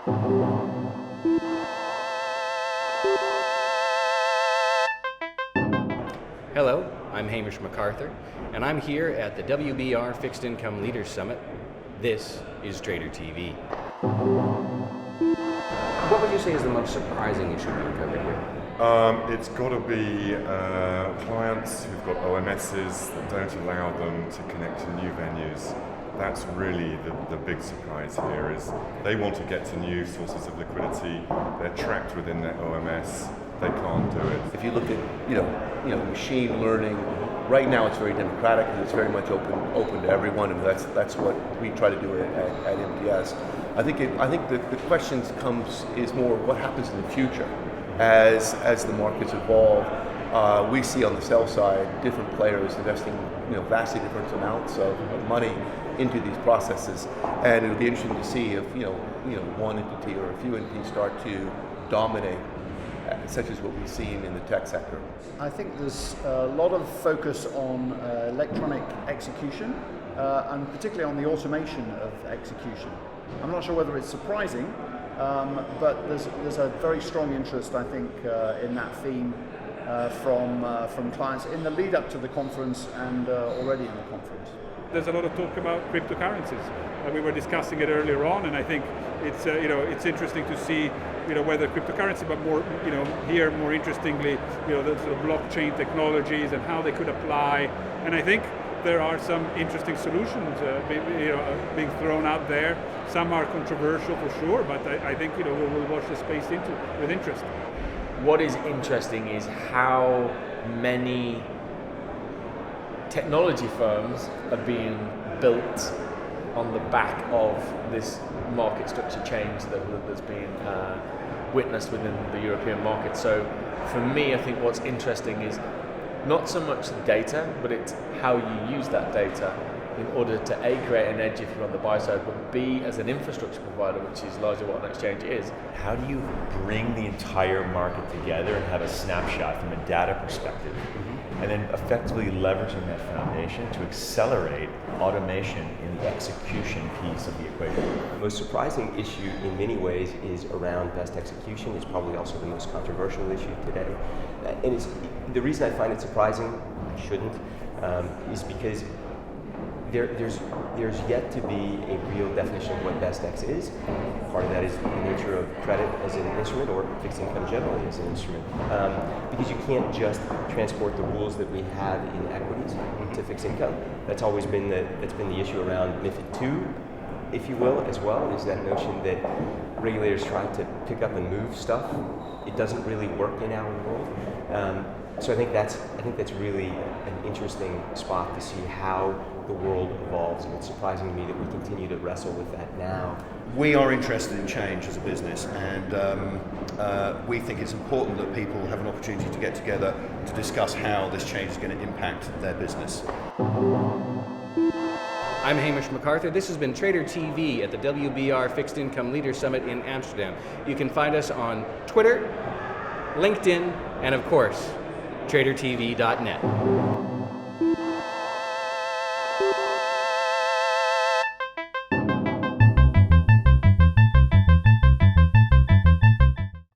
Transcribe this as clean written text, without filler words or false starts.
Hello, I'm Hamish McArthur, and I'm here at the WBR Fixed Income Leaders Summit. This is Trader TV. What would you say is the most surprising issue being covered here? It's got to be clients who've got OMSs that don't allow them to connect to new venues. That's really the big surprise here, is they want to get to new sources of liquidity. They're trapped within their OMS. They can't do it. If you look at machine learning, right now it's very democratic and it's very much open to everyone, and that's what we try to do at MTS. I think the questions is more what happens in the future as the markets evolve. We see on the sell side different players investing vastly different amounts of money into these processes, and it'll be interesting to see if one entity or a few entities start to dominate, such as what we've seen in the tech sector. I think there's a lot of focus on electronic execution and particularly on the automation of execution. I'm not sure whether it's surprising, but there's a very strong interest, I think, in that theme from clients in the lead up to the conference and already in the conference. There's a lot of talk about cryptocurrencies. We were discussing it earlier on, and I think it's it's interesting to see whether cryptocurrency, but more here more interestingly the sort of blockchain technologies and how they could apply. And I think there are some interesting solutions being thrown out there. Some are controversial for sure, but I think we'll watch the space with interest. What is interesting is how many technology firms are being built on the back of this market structure change that's been witnessed within the European market. So for me, I think what's interesting is not so much the data, but it's how you use that data in order to A, create an edge if you're on the buy side, but B, as an infrastructure provider, which is largely what an exchange is. How do you bring the entire market together and have a snapshot from a data perspective, and then effectively leveraging that foundation to accelerate automation in the execution piece of the equation? The most surprising issue in many ways is around best execution. It's probably also the most controversial issue today. And the reason I find it surprising, I shouldn't, is because there's yet to be a real definition of what best X is. Part of that is the nature of credit as an instrument, or fixed income generally as an instrument. Because you can't just transport the rules that we have in equities to fixed income. That's always been the issue around MiFID II, if you will, as well, is that notion that regulators try to pick up and move stuff. It doesn't really work in our world. So I think that's really an interesting spot to see how the world evolves, and it's surprising to me that we continue to wrestle with that now. We are interested in change as a business, and we think it's important that people have an opportunity to get together to discuss how this change is going to impact their business. I'm Hamish McArthur. This has been Trader TV at the WBR Fixed Income Leaders Summit in Amsterdam. You can find us on Twitter, LinkedIn, and of course, TraderTV.net.